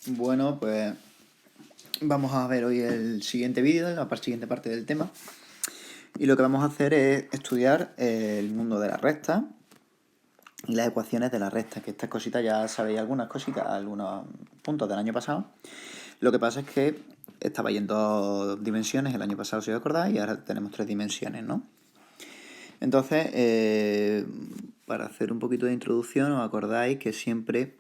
Bueno, pues vamos a ver hoy el siguiente vídeo, la siguiente parte del tema. Y lo que vamos a hacer es estudiar el mundo de la recta y las ecuaciones de la recta, que estas cositas ya sabéis algunas cositas, algunos puntos del año pasado. Lo que pasa es que estaba en 2 dimensiones el año pasado, si os acordáis, y ahora tenemos 3 dimensiones, ¿no? Entonces, para hacer un poquito de introducción, os acordáis que siempre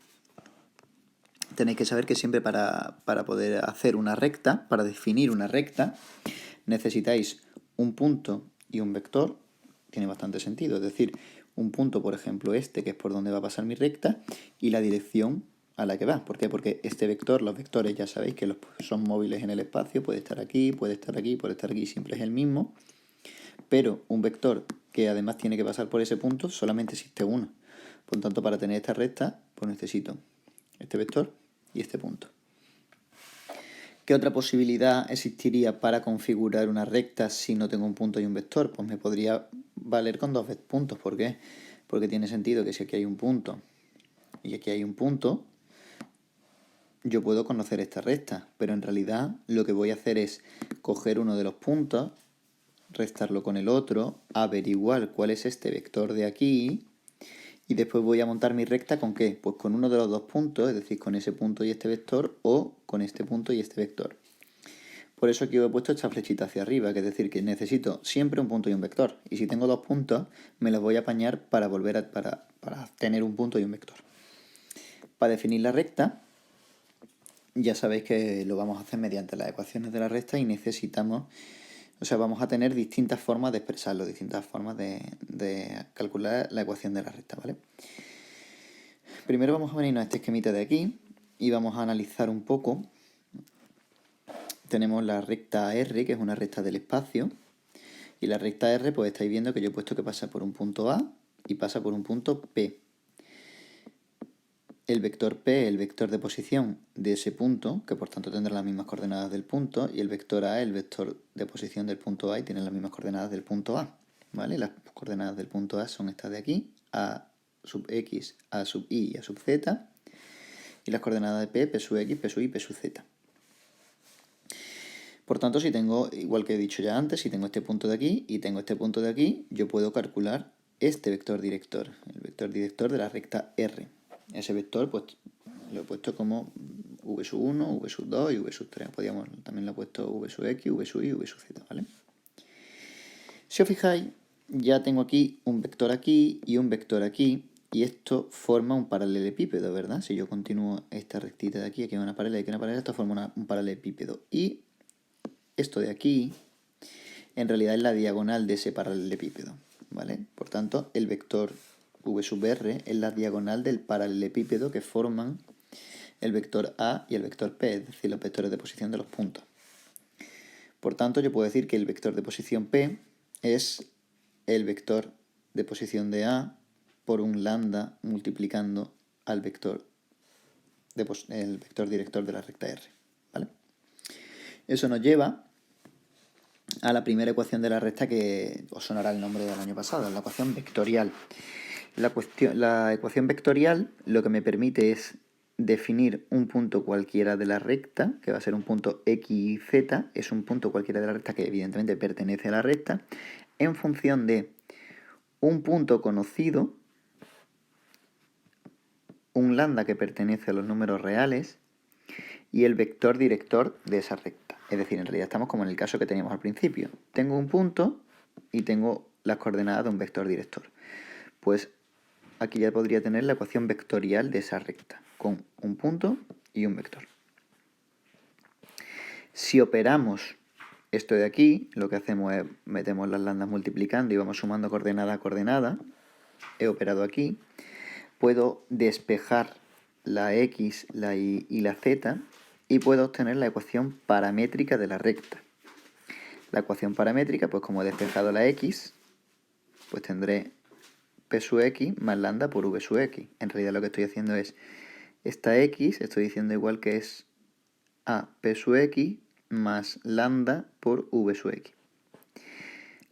tenéis que saber que siempre para poder hacer una recta, para definir una recta, necesitáis un punto y un vector. Tiene bastante sentido, es decir, un punto, por ejemplo, este, que es por donde va a pasar mi recta, y la dirección a la que va. ¿Por qué? Porque este vector, los vectores ya sabéis que son móviles en el espacio, puede estar aquí, puede estar aquí, puede estar aquí, siempre es el mismo. Pero un vector que además tiene que pasar por ese punto, solamente existe uno. Por lo tanto, para tener esta recta, pues necesito este vector y este punto. ¿Qué otra posibilidad existiría para configurar una recta si no tengo un punto y un vector? Pues me podría valer con dos puntos. ¿Por qué? Porque tiene sentido que si aquí hay un punto y aquí hay un punto, yo puedo conocer esta recta, pero en realidad lo que voy a hacer es coger uno de los puntos, restarlo con el otro, averiguar cuál es este vector de aquí, y después voy a montar mi recta ¿con qué? Pues con uno de los dos puntos, es decir, con ese punto y este vector, o con este punto y este vector. Por eso aquí he puesto esta flechita hacia arriba, que es decir, que necesito siempre un punto y un vector. Y si tengo dos puntos, me los voy a apañar para para tener un punto y un vector. Para definir la recta, ya sabéis que lo vamos a hacer mediante las ecuaciones de la recta y necesitamos, vamos a tener distintas formas de expresarlo, distintas formas de calcular la ecuación de la recta, ¿vale? Primero vamos a venirnos a este esquemita de aquí y vamos a analizar un poco. Tenemos la recta R, que es una recta del espacio, y la recta R, pues estáis viendo que yo he puesto que pasa por un punto A y pasa por un punto P. El vector P es el vector de posición de ese punto, que por tanto tendrá las mismas coordenadas del punto, y el vector A es el vector de posición del punto A y tiene las mismas coordenadas del punto A. ¿Vale? Las coordenadas del punto A son estas de aquí, A sub X, A sub Y y A sub Z, y las coordenadas de P, P sub X, P sub Y, P sub Z. Por tanto, si tengo, igual que he dicho ya antes, si tengo este punto de aquí y tengo este punto de aquí, yo puedo calcular este vector director, el vector director de la recta R. Ese vector, pues, lo he puesto como v sub 1, v sub 2 y v sub 3. También lo he puesto v sub x, v sub y, v sub z, ¿vale? Si os fijáis, ya tengo aquí un vector aquí y un vector aquí, y esto forma un paralelepípedo, ¿verdad? Si yo continúo esta rectita de aquí hay una paralela y aquí una paralela, esto forma un paralelepípedo. Y esto de aquí, en realidad es la diagonal de ese paralelepípedo, ¿vale? Por tanto, el vector v sub r es la diagonal del paralelepípedo que forman el vector A y el vector P, es decir, los vectores de posición de los puntos. Por tanto, yo puedo decir que el vector de posición P es el vector de posición de A por un lambda multiplicando al vector, el vector director de la recta R, ¿vale? Eso nos lleva a la primera ecuación de la recta que os sonará el nombre del año pasado, la ecuación vectorial. La ecuación vectorial lo que me permite es definir un punto cualquiera de la recta, que va a ser un punto x y z, es un punto cualquiera de la recta que evidentemente pertenece a la recta, en función de un punto conocido, un lambda que pertenece a los números reales y el vector director de esa recta. Es decir, en realidad estamos como en el caso que teníamos al principio. Tengo un punto y tengo las coordenadas de un vector director. Pues aquí ya podría tener la ecuación vectorial de esa recta, con un punto y un vector. Si operamos esto de aquí, lo que hacemos es metemos las lambdas multiplicando y vamos sumando coordenada a coordenada. He operado aquí. Puedo despejar la x, la y y la z y puedo obtener la ecuación paramétrica de la recta. La ecuación paramétrica, pues como he despejado la x, pues tendré p sub x más lambda por v sub x. En realidad lo que estoy haciendo es esta x, estoy diciendo igual que es a p sub x más lambda por v sub x.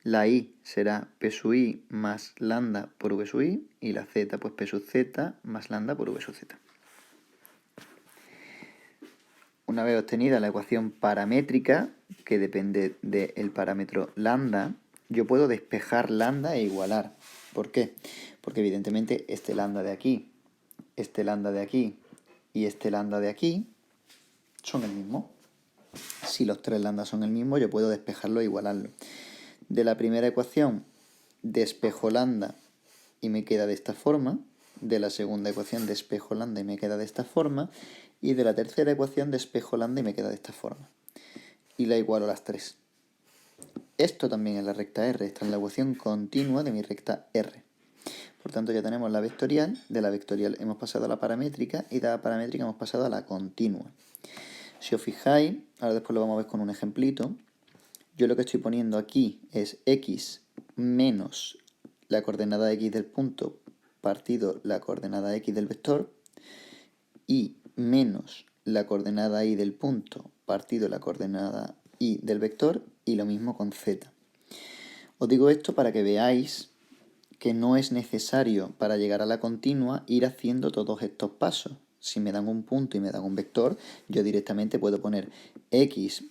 La y será p sub y más lambda por v sub y, y la z pues p sub z más lambda por v sub z. una vez obtenida la ecuación paramétrica, que depende del parámetro lambda, yo puedo despejar lambda e igualar. ¿Por qué? Porque evidentemente este lambda de aquí, este lambda de aquí y este lambda de aquí son el mismo. Si los tres lambda son el mismo, yo puedo despejarlo e igualarlo. De la primera ecuación despejo lambda y me queda de esta forma. De la segunda ecuación despejo lambda y me queda de esta forma. Y de la tercera ecuación despejo lambda y me queda de esta forma. Y la igualo a las tres. Esto también es la recta R. Esta es la ecuación continua de mi recta R. Por tanto, ya tenemos la vectorial. De la vectorial hemos pasado a la paramétrica y de la paramétrica hemos pasado a la continua. Si os fijáis, ahora después lo vamos a ver con un ejemplito, yo lo que estoy poniendo aquí es x menos la coordenada x del punto partido la coordenada x del vector y menos la coordenada y del punto partido la coordenada y del vector, y lo mismo con z. Os digo esto para que veáis que no es necesario para llegar a la continua ir haciendo todos estos pasos. Si me dan un punto y me dan un vector, yo directamente puedo poner x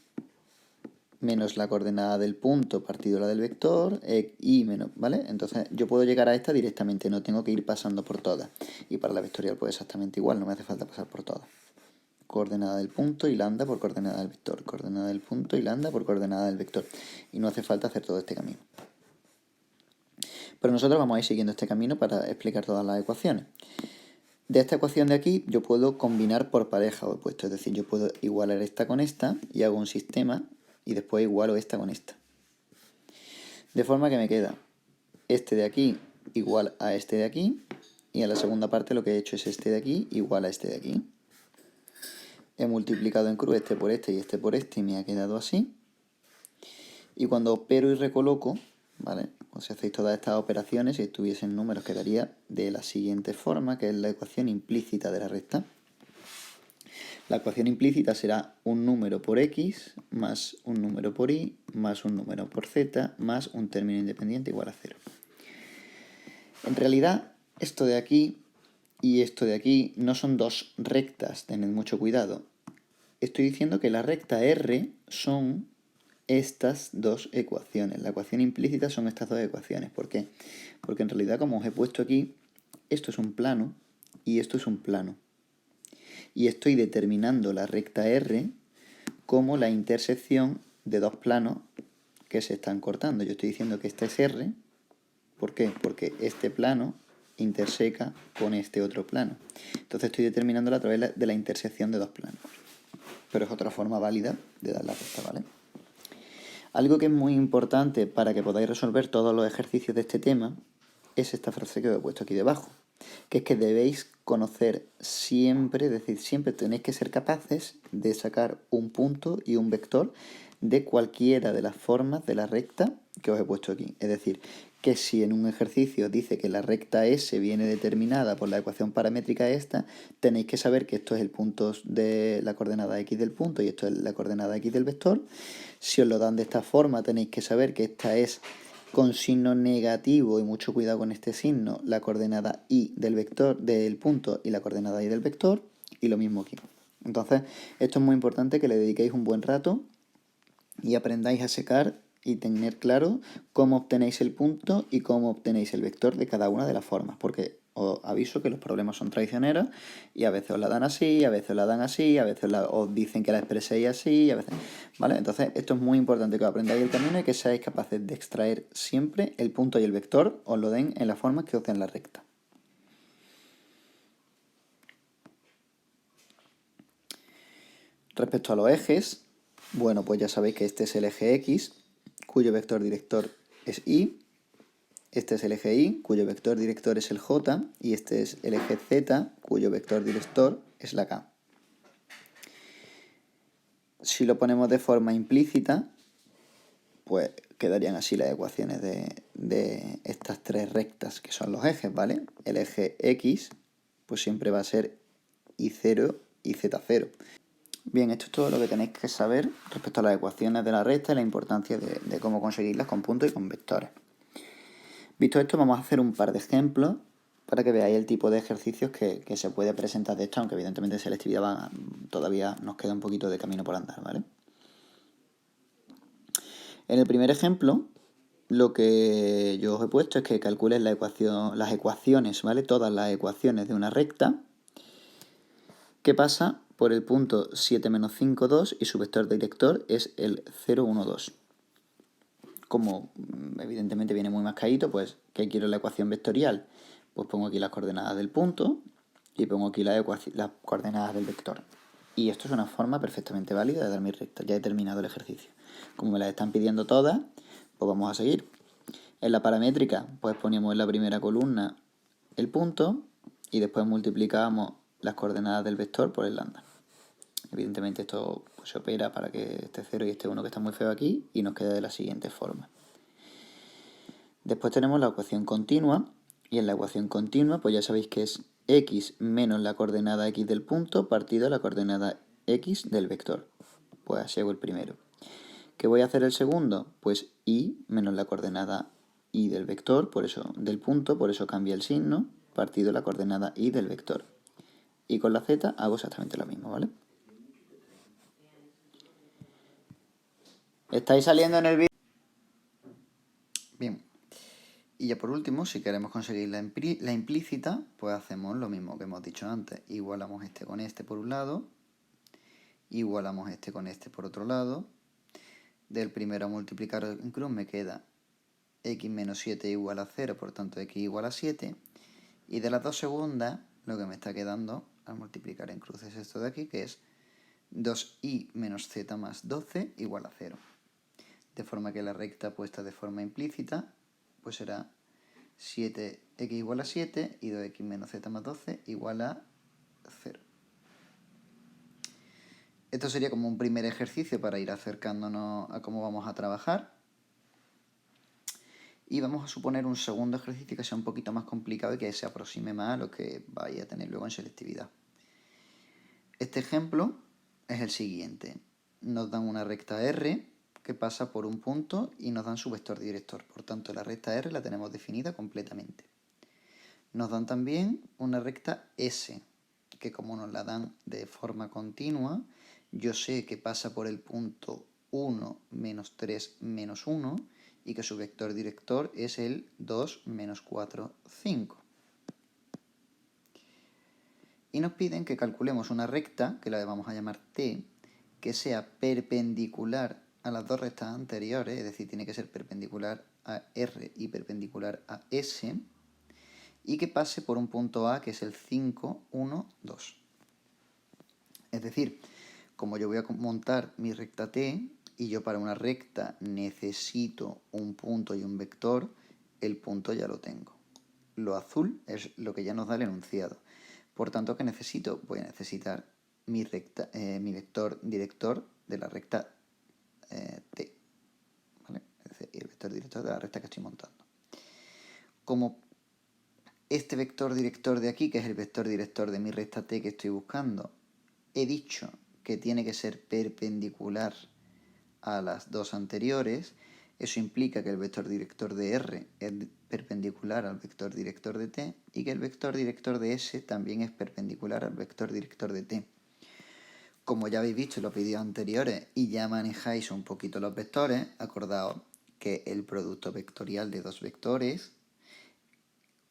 menos la coordenada del punto partido la del vector, y menos, ¿vale? Entonces yo puedo llegar a esta directamente, no tengo que ir pasando por todas. Y para la vectorial pues exactamente igual, no me hace falta pasar por todas. Coordenada del punto y lambda por coordenada del vector, coordenada del punto y lambda por coordenada del vector. Y no hace falta hacer todo este camino. Pero nosotros vamos a ir siguiendo este camino para explicar todas las ecuaciones. De esta ecuación de aquí yo puedo combinar por pareja opuesto, es decir, yo puedo igualar esta con esta y hago un sistema y después igualo esta con esta. De forma que me queda este de aquí igual a este de aquí, y a la segunda parte lo que he hecho es este de aquí igual a este de aquí. He multiplicado en cruz este por este y este por este y me ha quedado así. Y cuando opero y recoloco, ¿vale? O si hacéis todas estas operaciones, si estuviesen números, quedaría de la siguiente forma, que es la ecuación implícita de la recta. La ecuación implícita será un número por x más un número por y más un número por z más un término independiente igual a 0. En realidad, esto de aquí y esto de aquí no son dos rectas, tened mucho cuidado. Estoy diciendo que la recta R son estas dos ecuaciones. La ecuación implícita son estas dos ecuaciones. ¿Por qué? Porque en realidad, como os he puesto aquí, esto es un plano y esto es un plano. Y estoy determinando la recta R como la intersección de dos planos que se están cortando. Yo estoy diciendo que esta es R. ¿Por qué? Porque este plano interseca con este otro plano. Entonces estoy determinándola a través de la intersección de dos planos. Pero es otra forma válida de dar la recta, ¿vale? Algo que es muy importante para que podáis resolver todos los ejercicios de este tema es esta frase que os he puesto aquí debajo, que es que debéis conocer siempre, es decir, siempre tenéis que ser capaces de sacar un punto y un vector de cualquiera de las formas de la recta que os he puesto aquí. Es decir, que si en un ejercicio dice que la recta S viene determinada por la ecuación paramétrica esta, tenéis que saber que esto es el punto de la coordenada x del punto y esto es la coordenada x del vector. Si os lo dan de esta forma, tenéis que saber que esta es con signo negativo, y mucho cuidado con este signo, la coordenada y del vector del punto y la coordenada y del vector, y lo mismo aquí. Entonces, esto es muy importante que le dediquéis un buen rato y aprendáis a secar y tener claro cómo obtenéis el punto y cómo obtenéis el vector de cada una de las formas, porque os aviso que los problemas son traicioneros y a veces os la dan así, a veces os la dan así, a veces os dicen que la expreséis así, a veces, ¿vale? Entonces esto es muy importante, que aprendáis el camino y que seáis capaces de extraer siempre el punto y el vector, os lo den en las formas que os den la recta. Respecto a los ejes, bueno, pues ya sabéis que este es el eje X, cuyo vector director es Y. Este es el eje Y, cuyo vector director es el J. Y este es el eje Z, cuyo vector director es la K. Si lo ponemos de forma implícita, pues quedarían así las ecuaciones de estas tres rectas que son los ejes, ¿vale? El eje X, pues siempre va a ser Y0 y Z0. Bien, esto es todo lo que tenéis que saber respecto a las ecuaciones de la recta y la importancia de cómo conseguirlas con puntos y con vectores. Visto esto, vamos a hacer un par de ejemplos para que veáis el tipo de ejercicios que se puede presentar de esto, aunque evidentemente en selectividad todavía nos queda un poquito de camino por andar, ¿vale? En el primer ejemplo, lo que yo os he puesto es que calcules las ecuaciones, ¿vale? Todas las ecuaciones de una recta que pasa por el punto 7 menos 5, 2 y su vector director es el 0, 1, 2. Como evidentemente viene muy mascadito, pues ¿qué quiero la ecuación vectorial? Pues pongo aquí las coordenadas del punto y pongo aquí las coordenadas del vector. Y esto es una forma perfectamente válida de dar mi recta. Ya he terminado el ejercicio. Como me las están pidiendo todas, pues vamos a seguir. En la paramétrica, pues poníamos en la primera columna el punto y después multiplicábamos las coordenadas del vector por el lambda. Evidentemente esto pues, se opera para que este 0 y este 1 que está muy feo aquí y nos quede de la siguiente forma. Después tenemos la ecuación continua y en la ecuación continua pues ya sabéis que es x menos la coordenada x del punto partido la coordenada x del vector. Pues así hago el primero. ¿Qué voy a hacer el segundo? Pues y menos la coordenada y del vector, por eso del punto, por eso cambia el signo, partido la coordenada y del vector. Y con la z hago exactamente lo mismo, ¿vale? ¿Estáis saliendo en el vídeo? Bien. Y ya por último, si queremos conseguir la implícita, pues hacemos lo mismo que hemos dicho antes. Igualamos este con este por un lado, igualamos este con este por otro lado. Del primero a multiplicar en cruz me queda x menos 7 igual a 0, por tanto x igual a 7. Y de las dos segundas, lo que me está quedando al multiplicar en cruz es esto de aquí, que es 2y menos z más 12 igual a 0. De forma que la recta puesta de forma implícita, pues será 7x igual a 7 y 2x menos z más 12 igual a 0. Esto sería como un primer ejercicio para ir acercándonos a cómo vamos a trabajar. Y vamos a suponer un segundo ejercicio que sea un poquito más complicado y que se aproxime más a lo que vaya a tener luego en selectividad. Este ejemplo es el siguiente. Nos dan una recta R que pasa por un punto y nos dan su vector director. Por tanto, la recta R la tenemos definida completamente. Nos dan también una recta S, que como nos la dan de forma continua, yo sé que pasa por el punto 1, menos 3, menos 1, y que su vector director es el 2, menos 4, 5. Y nos piden que calculemos una recta, que la vamos a llamar T, que sea perpendicular a las dos rectas anteriores, es decir, tiene que ser perpendicular a R y perpendicular a S, y que pase por un punto A que es el 5, 1, 2. Es decir, como yo voy a montar mi recta T y yo para una recta necesito un punto y un vector, el punto ya lo tengo. Lo azul es lo que ya nos da el enunciado. Por tanto, ¿qué necesito? Voy a necesitar mi vector director de la recta T. ¿Vale? Es decir, el vector director de la recta que estoy montando. Como este vector director de aquí, que es el vector director de mi recta T que estoy buscando, he dicho que tiene que ser perpendicular a las dos anteriores, eso implica que el vector director de R es perpendicular al vector director de T y que el vector director de S también es perpendicular al vector director de T. Como ya habéis visto en los vídeos anteriores y ya manejáis un poquito los vectores, acordaos que el producto vectorial de dos vectores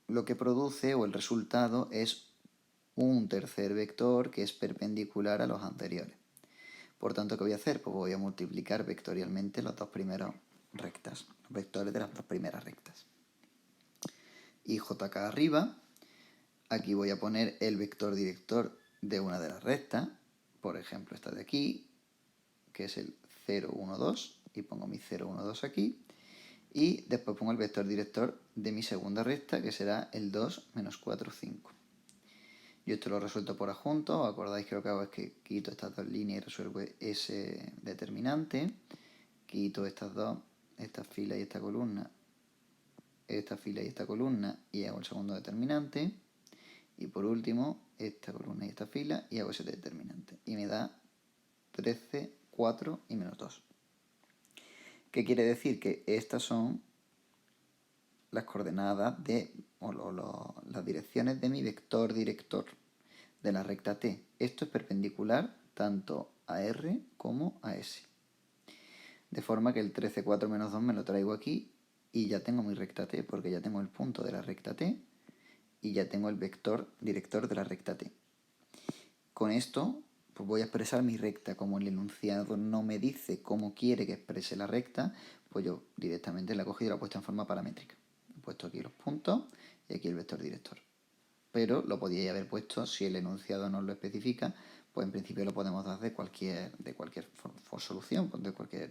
lo que produce o el resultado es un tercer vector que es perpendicular a los anteriores. Por tanto, ¿qué voy a hacer? Pues voy a multiplicar vectorialmente las dos primeras rectas, los vectores de las dos primeras rectas. Y jk arriba, aquí voy a poner el vector director de una de las rectas, por ejemplo esta de aquí, que es el 0, 1, 2, y pongo mi 0, 1, 2 aquí, y después pongo el vector director de mi segunda recta, que será el 2, menos 4, 5. Yo esto lo resuelto por adjunto, ¿os acordáis que lo que hago es que quito estas dos líneas y resuelvo ese determinante, quito estas dos, esta fila y esta columna, y hago el segundo determinante, y por último esta columna y esta fila y hago ese determinante, y me da 13, 4 y menos 2. ¿Qué quiere decir? Que estas son las coordenadas las direcciones de mi vector director de la recta T. Esto es perpendicular tanto a R como a S. De forma que el 13, 4 menos 2 me lo traigo aquí y ya tengo mi recta T, porque ya tengo el punto de la recta T y ya tengo el vector director de la recta T. Con esto pues voy a expresar mi recta. Como el enunciado no me dice cómo quiere que exprese la recta, pues yo directamente la he cogido y la he puesto en forma paramétrica. He puesto aquí los puntos y aquí el vector director. Pero lo podíais haber puesto, si el enunciado no lo especifica, pues en principio lo podemos dar de cualquier solución, de cualquier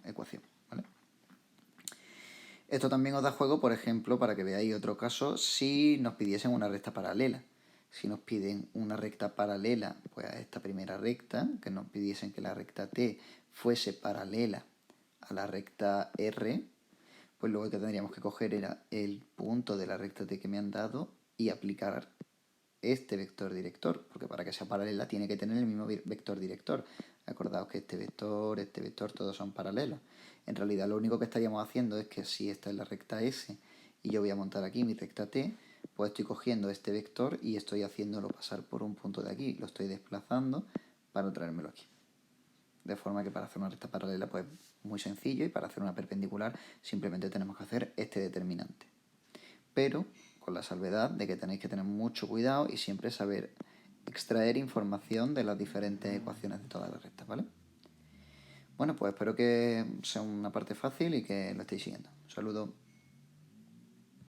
ecuación, ¿vale? Esto también os da juego, por ejemplo, para que veáis otro caso, si nos pidiesen una recta paralela. Si nos piden una recta paralela pues a esta primera recta, que nos pidiesen que la recta T fuese paralela a la recta R, pues luego lo que tendríamos que coger era el punto de la recta T que me han dado y aplicar este vector director, porque para que sea paralela tiene que tener el mismo vector director. Acordaos que este vector, todos son paralelos. En realidad lo único que estaríamos haciendo es que si esta es la recta S y yo voy a montar aquí mi recta T, pues estoy cogiendo este vector y estoy haciéndolo pasar por un punto de aquí. Lo estoy desplazando para traérmelo aquí. De forma que para hacer una recta paralela pues muy sencillo, y para hacer una perpendicular simplemente tenemos que hacer este determinante. Pero con la salvedad de que tenéis que tener mucho cuidado y siempre saber extraer información de las diferentes ecuaciones de todas las rectas, ¿vale? Bueno, pues espero que sea una parte fácil y que lo estéis siguiendo. Un saludo.